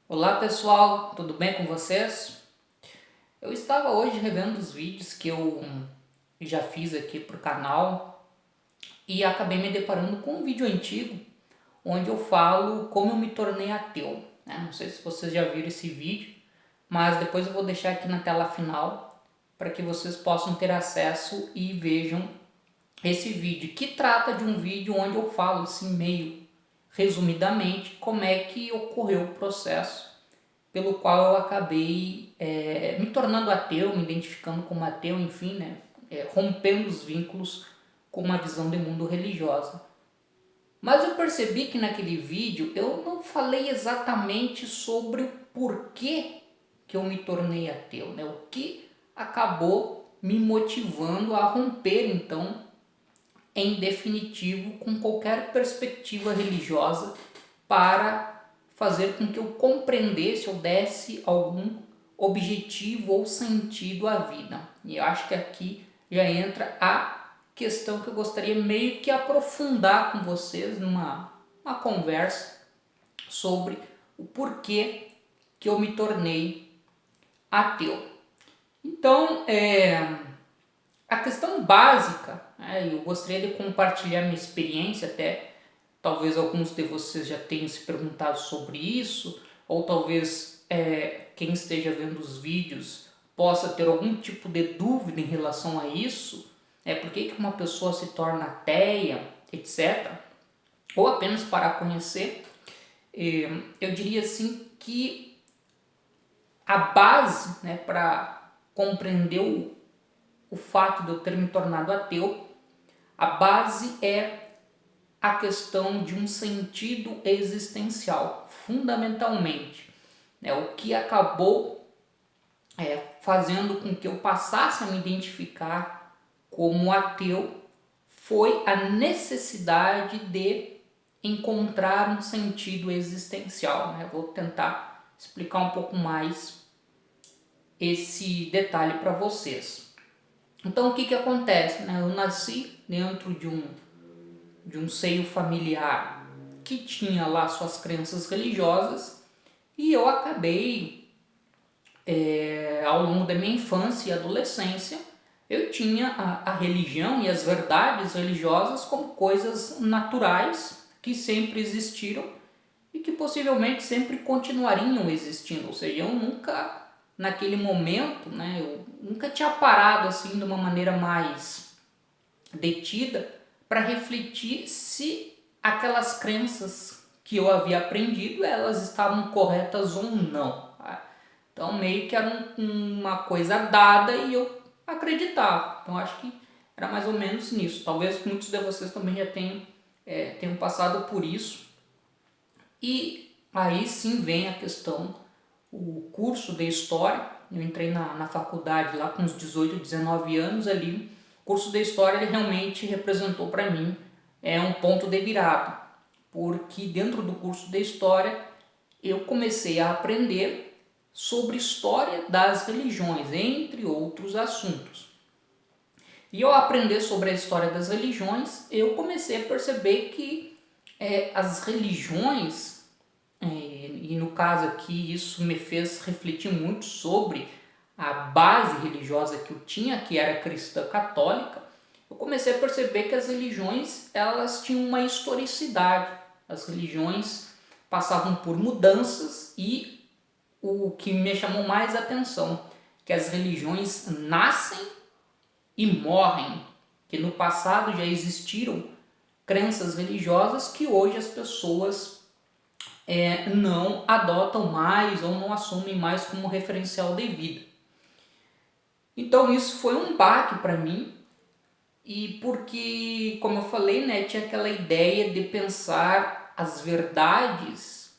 Olá pessoal, tudo bem com vocês? Eu estava hoje revendo os vídeos que eu já fiz aqui pro canal e acabei me deparando com um vídeo antigo onde eu falo como eu me tornei ateu, né? Não sei se vocês já viram esse vídeo, mas depois eu vou deixar aqui na tela final para que vocês possam ter acesso e vejam esse vídeo, que trata de um vídeo onde eu falo assim meio resumidamente como é que ocorreu o processo pelo qual eu acabei me tornando ateu, me identificando como ateu, enfim, né, rompendo os vínculos com uma visão de mundo religiosa. Mas eu percebi que naquele vídeo eu não falei exatamente sobre o porquê que eu me tornei ateu, né, o que acabou me motivando a romper então em definitivo com qualquer perspectiva religiosa para fazer com que eu compreendesse ou desse algum objetivo ou sentido à vida. E eu acho que aqui já entra a questão que eu gostaria meio que aprofundar com vocês uma conversa sobre o porquê que eu me tornei ateu. Então, a questão básica, né, eu gostaria de compartilhar minha experiência até, talvez alguns de vocês já tenham se perguntado sobre isso, ou talvez quem esteja vendo os vídeos possa ter algum tipo de dúvida em relação a isso, por que uma pessoa se torna ateia, etc., ou apenas para conhecer. Eu diria assim que a base, né, para compreender o fato de eu ter me tornado ateu, a base é a questão de um sentido existencial, fundamentalmente. Né? O que acabou fazendo com que eu passasse a me identificar como ateu foi a necessidade de encontrar um sentido existencial. Né? Vou tentar explicar um pouco mais esse detalhe para vocês. Então, o que acontece? Né? Eu nasci dentro de um seio familiar que tinha lá suas crenças religiosas e eu acabei, ao longo da minha infância e adolescência, eu tinha a religião e as verdades religiosas como coisas naturais que sempre existiram e que possivelmente sempre continuariam existindo. Ou seja, eu nunca, naquele momento, né, eu nunca tinha parado assim de uma maneira mais detida para refletir se aquelas crenças que eu havia aprendido elas estavam corretas ou não. Então meio que era uma coisa dada e eu acreditava. Então acho que era mais ou menos nisso. Talvez muitos de vocês também já tenham passado por isso. E aí sim vem a questão, o curso de História. Eu entrei na faculdade lá com uns 18, 19 anos ali. O curso de História ele realmente representou para mim um ponto de virada. Porque dentro do curso de História eu comecei a aprender sobre história das religiões, entre outros assuntos. E ao aprender sobre a história das religiões, eu comecei a perceber que as religiões, e no caso aqui isso me fez refletir muito sobre a base religiosa que eu tinha, que era cristã católica, eu comecei a perceber que as religiões elas tinham uma historicidade. As religiões passavam por mudanças e o que me chamou mais atenção, que as religiões nascem e morrem, que no passado já existiram crenças religiosas que hoje as pessoas não adotam mais ou não assumem mais como referencial de vida. Então isso foi um baque para mim, e porque, como eu falei, né, tinha aquela ideia de pensar as verdades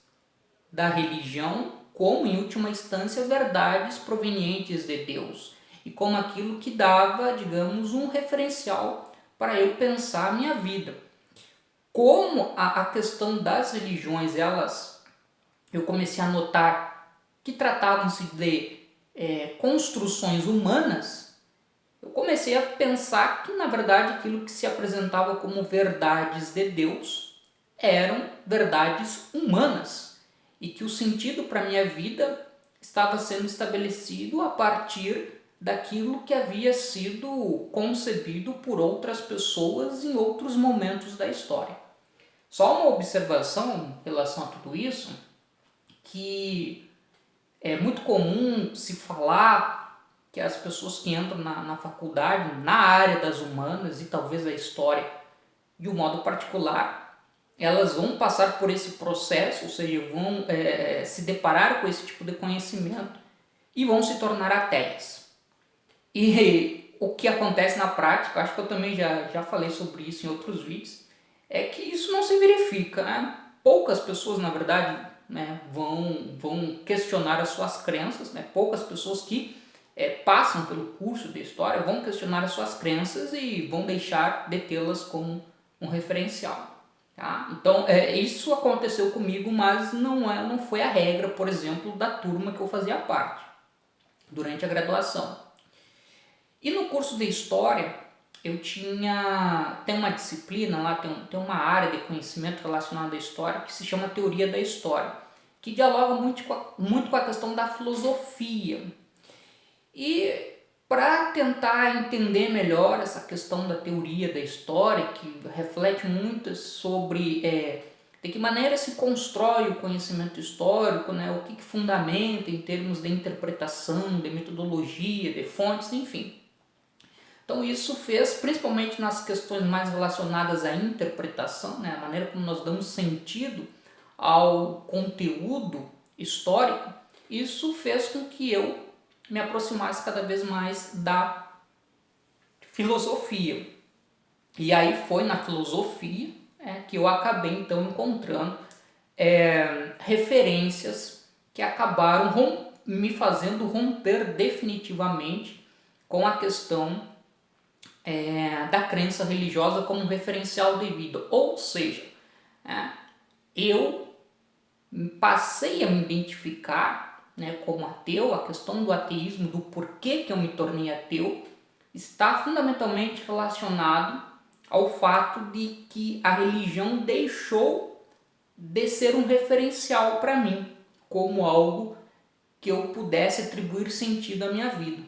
da religião como, em última instância, verdades provenientes de Deus e como aquilo que dava, digamos, um referencial para eu pensar a minha vida. Como a questão das religiões, eu comecei a notar que tratavam-se de construções humanas, eu comecei a pensar que, na verdade, aquilo que se apresentava como verdades de Deus eram verdades humanas. e que o sentido para minha vida estava sendo estabelecido a partir daquilo que havia sido concebido por outras pessoas em outros momentos da história. Só uma observação em relação a tudo isso, que é muito comum se falar que as pessoas que entram na faculdade, na área das humanas e talvez da história, de um modo particular, elas vão passar por esse processo, ou seja, vão se deparar com esse tipo de conhecimento e vão se tornar ateias. E o que acontece na prática, acho que eu também já falei sobre isso em outros vídeos, é que isso não se verifica, né? Poucas pessoas, na verdade, né, vão questionar as suas crenças, né? Poucas pessoas que passam pelo curso de história vão questionar as suas crenças e vão deixar de tê-las como um referencial. Tá? Então, isso aconteceu comigo, mas não foi a regra, por exemplo, da turma que eu fazia parte durante a graduação. E no curso de História, tem uma disciplina lá, tem uma área de conhecimento relacionada à história que se chama Teoria da História, que dialoga muito com a questão da filosofia. E para tentar entender melhor essa questão da teoria da história, que reflete muito sobre de que maneira se constrói o conhecimento histórico, né, o que fundamenta em termos de interpretação, de metodologia, de fontes, enfim. Então isso fez, principalmente nas questões mais relacionadas à interpretação, né, a maneira como nós damos sentido ao conteúdo histórico, isso fez com que eu me aproximasse cada vez mais da filosofia. E aí foi na filosofia que eu acabei então encontrando referências que acabaram me fazendo romper definitivamente com a questão da crença religiosa como referencial de vida. Ou seja, eu passei a me identificar, né, como ateu. A questão do ateísmo, do porquê que eu me tornei ateu, está fundamentalmente relacionado ao fato de que a religião deixou de ser um referencial para mim, como algo que eu pudesse atribuir sentido à minha vida.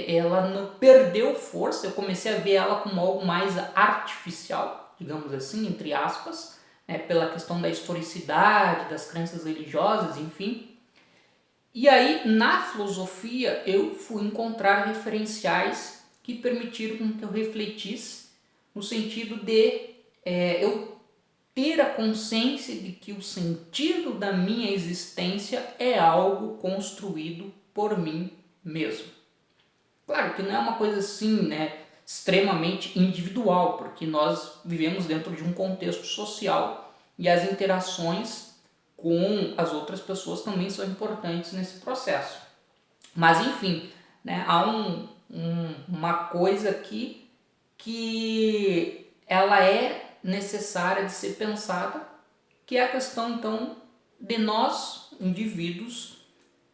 Ela não perdeu força, eu comecei a ver ela como algo mais artificial, digamos assim, entre aspas, pela questão da historicidade, das crenças religiosas, enfim. E aí, na filosofia, eu fui encontrar referenciais que permitiram que eu refletisse no sentido de eu ter a consciência de que o sentido da minha existência é algo construído por mim mesmo. Claro que não é uma coisa assim, né, extremamente individual, porque nós vivemos dentro de um contexto social e as interações com as outras pessoas também são importantes nesse processo. Mas enfim, né, há uma coisa aqui que ela é necessária de ser pensada, que é a questão então de nós, indivíduos,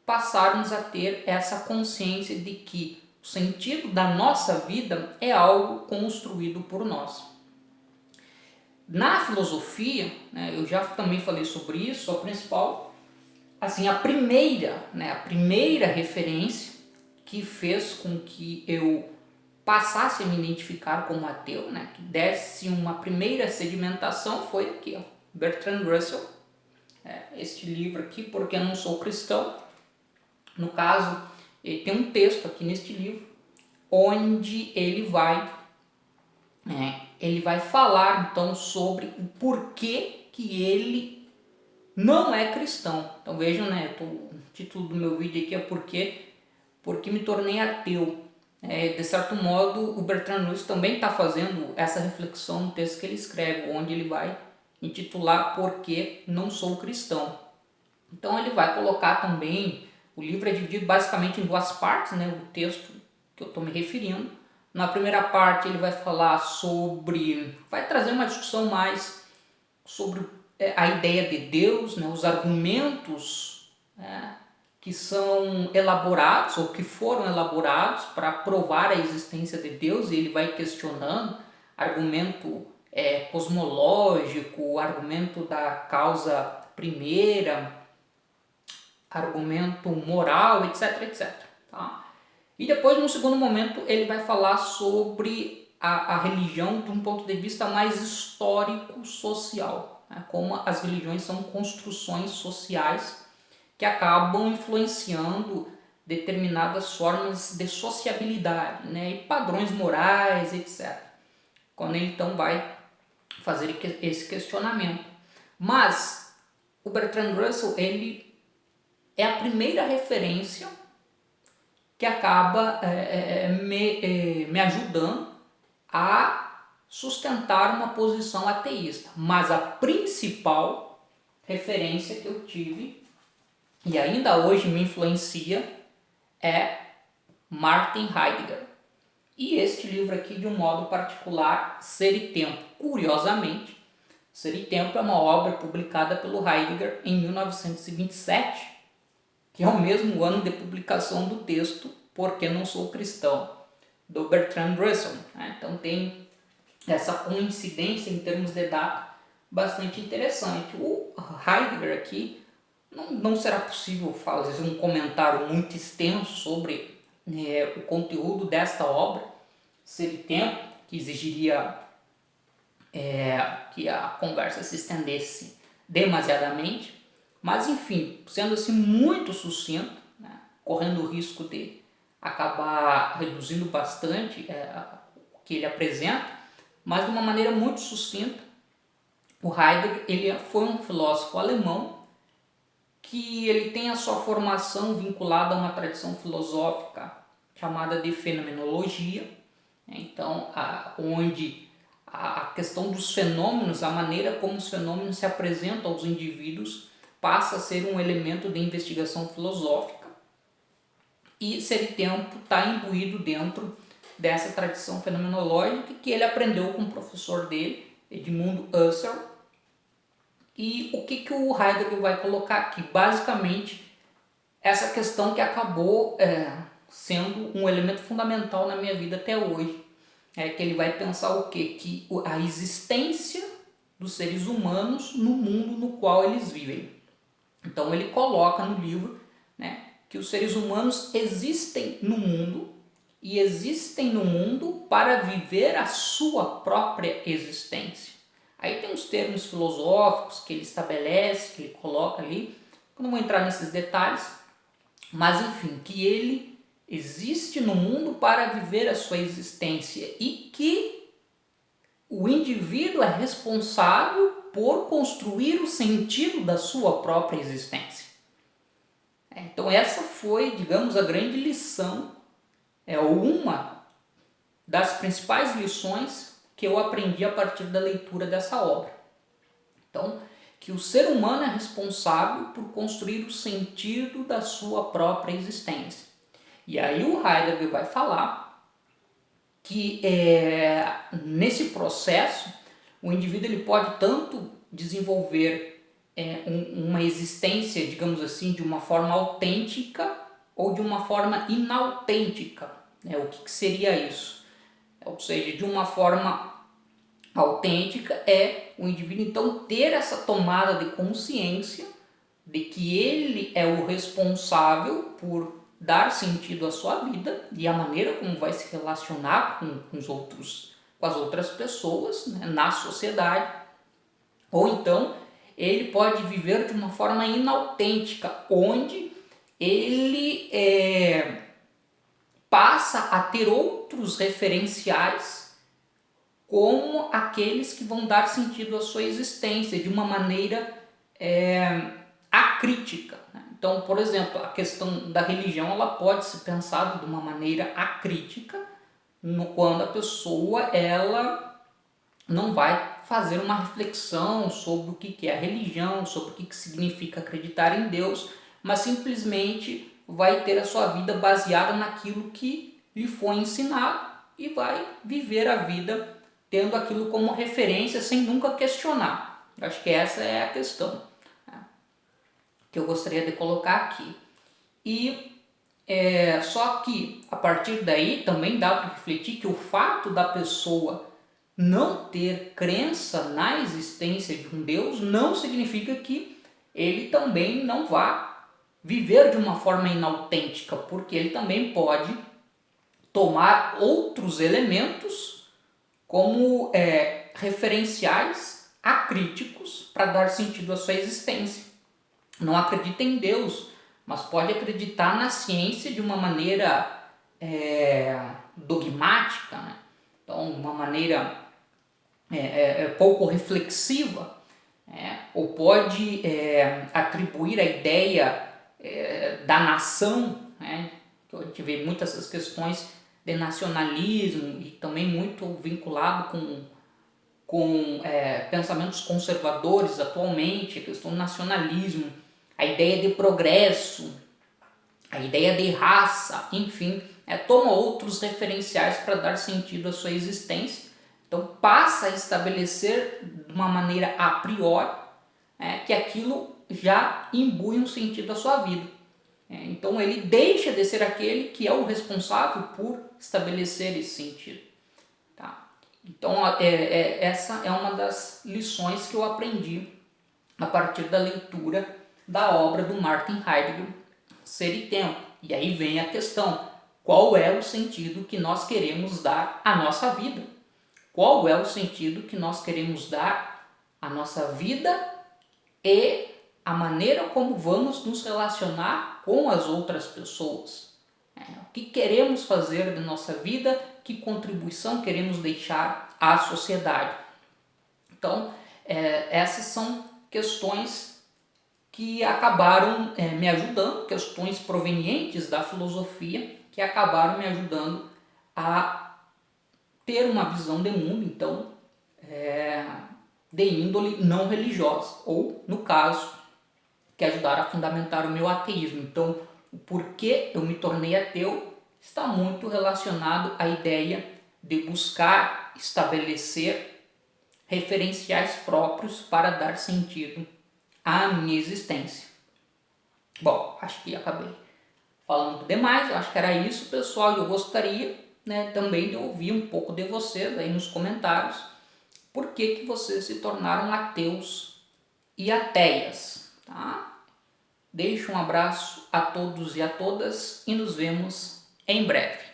passarmos a ter essa consciência de que o sentido da nossa vida é algo construído por nós. Na filosofia, né, eu já também falei sobre isso, a principal, assim, a primeira referência que fez com que eu passasse a me identificar como ateu, né, que desse uma primeira sedimentação, foi aqui, ó, Bertrand Russell, este livro aqui, Porque Eu Não Sou Cristão. No caso, tem um texto aqui neste livro onde ele vai falar então sobre o porquê que ele não é cristão. Então vejam, né, o título do meu vídeo aqui é porque me tornei ateu. De certo modo, o Bertrand Russell também está fazendo essa reflexão no texto que ele escreve, onde ele vai intitular Porque Não Sou Cristão. Então ele vai colocar também, o livro é dividido basicamente em duas partes, né, o texto que eu estou me referindo. Na primeira parte ele vai falar vai trazer uma discussão mais sobre a ideia de Deus, né, os argumentos que são elaborados ou que foram elaborados para provar a existência de Deus, e ele vai questionando argumento cosmológico, argumento da causa primeira, argumento moral, etc, etc. Tá? E depois, no segundo momento, ele vai falar sobre a religião de um ponto de vista mais histórico-social, né? Como as religiões são construções sociais que acabam influenciando determinadas formas de sociabilidade, né? E padrões morais, etc. Quando ele então vai fazer esse questionamento. Mas o Bertrand Russell, ele é a primeira referência que acaba me ajudando a sustentar uma posição ateísta. Mas a principal referência que eu tive, e ainda hoje me influencia, é Martin Heidegger. E este livro aqui, de um modo particular, Ser e Tempo. Curiosamente, Ser e Tempo é uma obra publicada pelo Heidegger em 1927, que é o mesmo ano de publicação do texto Por que Não Sou Cristão, do Bertrand Russell. Então tem essa coincidência em termos de data bastante interessante. O Heidegger aqui, não será possível fazer um comentário muito extenso sobre o conteúdo desta obra, Ser e Tempo, que exigiria que a conversa se estendesse demasiadamente, mas enfim, sendo assim muito sucinto, né, correndo o risco de acabar reduzindo bastante o que ele apresenta, mas de uma maneira muito sucinta. O Heidegger, ele foi um filósofo alemão que ele tem a sua formação vinculada a uma tradição filosófica chamada de fenomenologia, né? Então, onde a questão dos fenômenos, a maneira como os fenômenos se apresentam aos indivíduos, passa a ser um elemento de investigação filosófica, e Ser e Tempo está imbuído dentro dessa tradição fenomenológica que ele aprendeu com o professor dele, Edmund Husserl. E o que o Heidegger vai colocar aqui? Basicamente, essa questão que acabou sendo um elemento fundamental na minha vida até hoje. É que ele vai pensar o quê? Que a existência dos seres humanos no mundo no qual eles vivem. Então ele coloca no livro, né, que os seres humanos existem no mundo e existem no mundo para viver a sua própria existência. Aí tem os termos filosóficos que ele estabelece, que ele coloca ali, eu não vou entrar nesses detalhes, mas enfim, que ele existe no mundo para viver a sua existência e que o indivíduo é responsável por construir o sentido da sua própria existência. Então essa foi, digamos, a grande lição, uma das principais lições que eu aprendi a partir da leitura dessa obra. Então, que o ser humano é responsável por construir o sentido da sua própria existência. E aí o Heidegger vai falar que nesse processo o indivíduo ele pode tanto desenvolver uma existência, digamos assim, de uma forma autêntica ou de uma forma inautêntica. O que seria isso? Ou seja, de uma forma autêntica é o indivíduo então ter essa tomada de consciência de que ele é o responsável por dar sentido à sua vida e a maneira como vai se relacionar com as outras pessoas, né, na sociedade. Ou então ele pode viver de uma forma inautêntica, onde ele passa a ter outros referenciais como aqueles que vão dar sentido à sua existência de uma maneira acrítica. Então, por exemplo, a questão da religião ela pode ser pensada de uma maneira acrítica, quando a pessoa ela não vai fazer uma reflexão sobre o que é a religião, sobre o que significa acreditar em Deus, mas simplesmente vai ter a sua vida baseada naquilo que lhe foi ensinado e vai viver a vida tendo aquilo como referência sem nunca questionar. Eu acho que essa é a questão, né, que eu gostaria de colocar aqui. E só que a partir daí também dá para refletir que o fato da pessoa não ter crença na existência de um Deus não significa que ele também não vá viver de uma forma inautêntica, porque ele também pode tomar outros elementos como referenciais acríticos para dar sentido à sua existência. Não acredita em Deus, mas pode acreditar na ciência de uma maneira dogmática, né? Então, uma maneira pouco reflexiva, ou pode atribuir a ideia da nação, né? Que a gente vê muitas essas questões de nacionalismo e também muito vinculado com pensamentos conservadores atualmente, a questão do nacionalismo, a ideia de progresso, a ideia de raça, enfim, toma outros referenciais para dar sentido à sua existência. Então passa a estabelecer de uma maneira a priori que aquilo já imbui um sentido à sua vida. Então ele deixa de ser aquele que é o responsável por estabelecer esse sentido. Tá? Então essa é uma das lições que eu aprendi a partir da leitura da obra do Martin Heidegger, Ser e Tempo. E aí vem a questão, qual é o sentido que nós queremos dar à nossa vida? Qual é o sentido que nós queremos dar à nossa vida e a maneira como vamos nos relacionar com as outras pessoas? O que queremos fazer da nossa vida? Que contribuição queremos deixar à sociedade? Então, essas são questões que acabaram me ajudando, questões provenientes da filosofia, que acabaram me ajudando a ter uma visão de mundo, então, de índole não religiosa, ou, no caso, que ajudaram a fundamentar o meu ateísmo. Então, o porquê eu me tornei ateu está muito relacionado à ideia de buscar estabelecer referenciais próprios para dar sentido à minha existência. Bom, acho que acabei falando demais, eu acho que era isso, pessoal, e eu gostaria também de ouvir um pouco de vocês aí nos comentários, por que vocês se tornaram ateus e ateias, tá? Deixo um abraço a todos e a todas e nos vemos em breve.